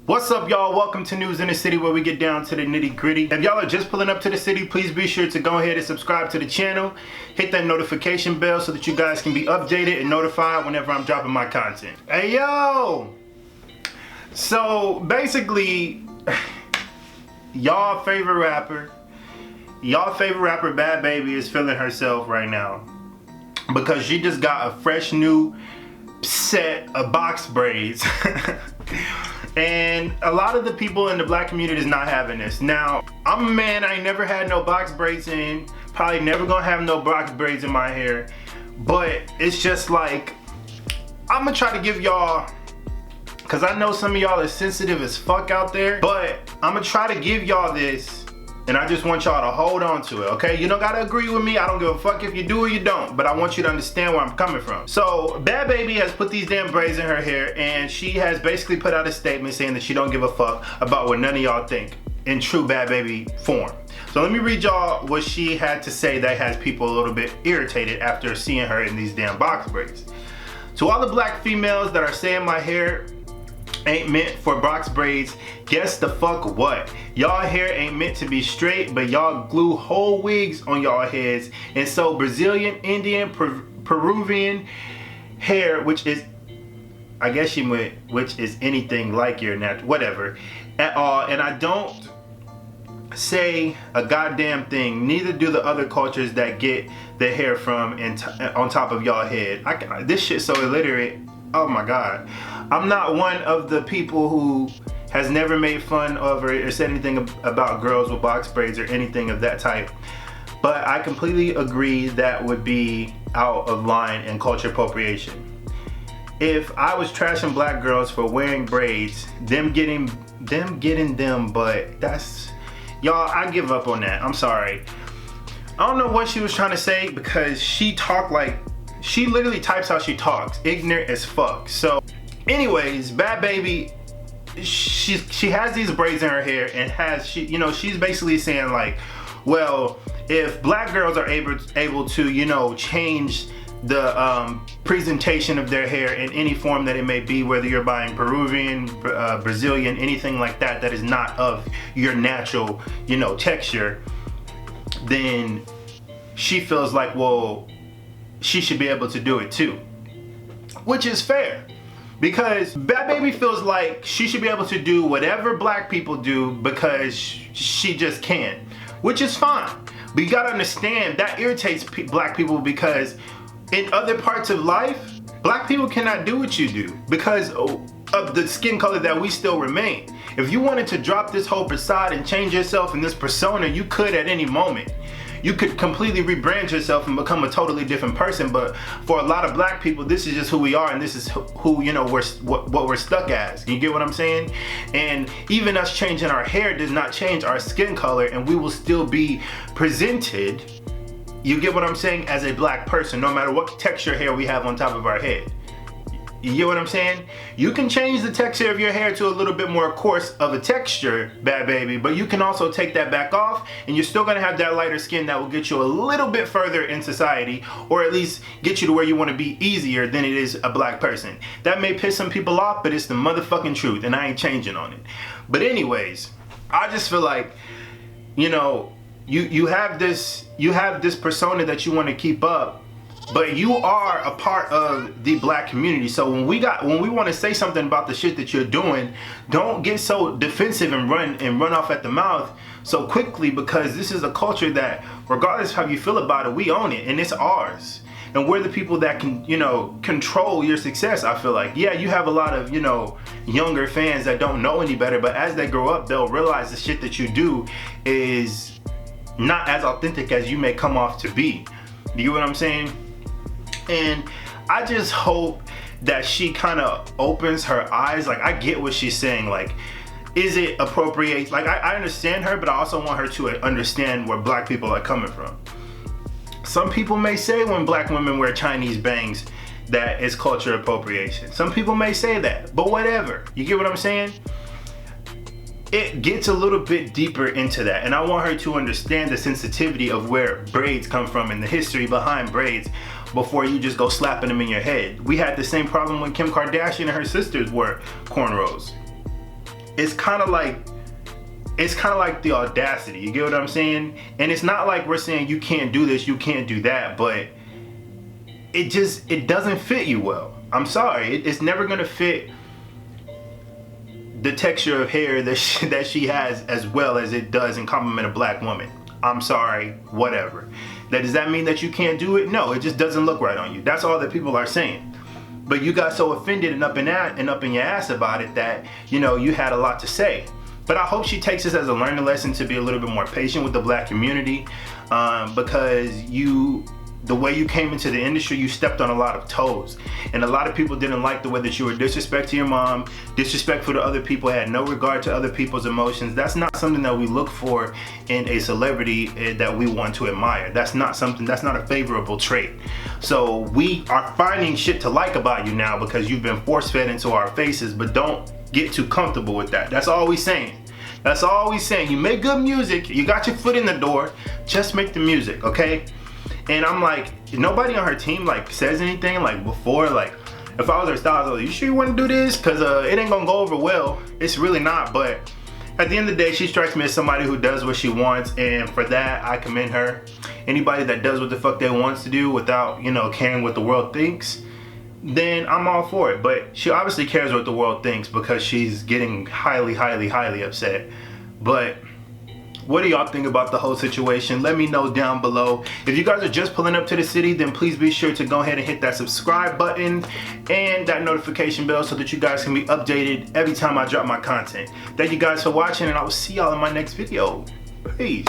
What's up, y'all? Welcome to News in the City, where we get down to the nitty gritty. If y'all are just pulling up to the city, please be sure to go ahead and subscribe to the channel. Hit that notification bell so that you guys can be updated and notified whenever I'm dropping my content. Hey, yo! So basically, y'all favorite rapper Bhad Bhabie is feeling herself right now because she just got a fresh new set of box braids. And a lot of the people in the black community is not having this. Now, I'm a man, I ain't never had no box braids in, probably never gonna have no box braids in my hair, but it's just like, I'm gonna try to give y'all, cause I know some of y'all are sensitive as fuck out there, but I'm gonna try to give y'all this, and I just want y'all to hold on to it, okay? You don't gotta agree with me, I don't give a fuck if you do or you don't, but I want you to understand where I'm coming from. So, Bhad Bhabie has put these damn braids in her hair, and she has basically put out a statement saying that she don't give a fuck about what none of y'all think, in true Bhad Bhabie form. So let me read y'all what she had to say that has people a little bit irritated after seeing her in these damn box braids. To all the black females that are saying my hair ain't meant for box braids, guess the fuck what? Y'all hair ain't meant to be straight, but y'all glue whole wigs on y'all heads, and so Brazilian, Indian, Peruvian hair, which is, I guess she went, which is anything like your natural, whatever, at all. And I don't say a goddamn thing, neither do the other cultures that get the hair from on top of y'all head. This shit's so illiterate, oh my god. I'm not one of the people who has never made fun of or said anything about girls with box braids or anything of that type, but I completely agree that would be out of line and culture appropriation. If I was trashing black girls for wearing braids, them getting them, but that's, y'all, I give up on that. I'm sorry. I don't know what she was trying to say, because she talked like, she literally types how she talks, ignorant as fuck. So anyways, Bhad Bhabie, she has these braids in her hair, and she's basically saying like, well, if black girls are able to, you know, change the presentation of their hair in any form that it may be, whether you're buying Peruvian, Brazilian, anything like that, that is not of your natural, you know, texture, then she feels like, well, she should be able to do it too, which is fair. Because Bhad Bhabie feels like she should be able to do whatever black people do because she just can, which is fine. But you gotta understand that irritates black people, because in other parts of life, black people cannot do what you do because of the skin color that we still remain. If you wanted to drop this whole facade and change yourself in this persona, you could at any moment. You could completely rebrand yourself and become a totally different person, but for a lot of black people, this is just who we are, and this is who, you know, what we're stuck as. You get what I'm saying? And even us changing our hair does not change our skin color, and we will still be presented, you get what I'm saying, as a black person, no matter what texture hair we have on top of our head. You get what I'm saying? You can change the texture of your hair to a little bit more coarse of a texture, Bhad Bhabie, but you can also take that back off, and you're still gonna have that lighter skin that will get you a little bit further in society, or at least get you to where you wanna be easier than it is a black person. That may piss some people off, but it's the motherfucking truth, and I ain't changing on it. But anyways, I just feel like, you know, you have this persona that you wanna keep up, but you are a part of the black community. So when we want to say something about the shit that you're doing, don't get so defensive and run off at the mouth so quickly, because this is a culture that, regardless of how you feel about it, we own it, and it's ours. And we're the people that can, you know, control your success, I feel like. Yeah, you have a lot of, you know, younger fans that don't know any better, but as they grow up, they'll realize the shit that you do is not as authentic as you may come off to be. You get what I'm saying? And I just hope that she kind of opens her eyes. Like, I get what she's saying. Like, is it appropriate? Like, I understand her, but I also want her to understand where black people are coming from. Some people may say when black women wear Chinese bangs that it's culture appropriation. Some people may say that, but whatever. You get what I'm saying? It gets a little bit deeper into that, and I want her to understand the sensitivity of where braids come from and the history behind braids before you just go slapping them in your head. We had the same problem when Kim Kardashian and her sisters wore cornrows. it's kind of like the audacity, you get what I'm saying? And it's not like we're saying you can't do this, you can't do that, but it doesn't fit you well. I'm sorry, it's never gonna fit the texture of hair that she has as well as it does and compliment a black woman. I'm sorry, whatever. Does that mean that you can't do it? No, it just doesn't look right on you. That's all that people are saying. But you got so offended and up in your ass about it that, you know, you had a lot to say. But I hope she takes this as a learning lesson to be a little bit more patient with the black community, because the way you came into the industry, you stepped on a lot of toes. And a lot of people didn't like the way that you were disrespectful to your mom, disrespectful to other people, had no regard to other people's emotions. That's not something that we look for in a celebrity that we want to admire. That's not a favorable trait. So we are finding shit to like about you now because you've been force-fed into our faces, but don't get too comfortable with that. That's all we saying. That's all we saying. You make good music, you got your foot in the door, just make the music, okay? And I'm like, nobody on her team like says anything like before, like if I was her stylist, I was like, you sure you want to do this? Cause it ain't gonna go over well. It's really not, but at the end of the day, she strikes me as somebody who does what she wants, and for that, I commend her. Anybody that does what the fuck they wants to do without, you know, caring what the world thinks, then I'm all for it. But she obviously cares what the world thinks because she's getting highly, highly, highly upset. But what do y'all think about the whole situation? Let me know down below. If you guys are just pulling up to the city, then please be sure to go ahead and hit that subscribe button and that notification bell so that you guys can be updated every time I drop my content. Thank you guys for watching, and I will see y'all in my next video. Peace.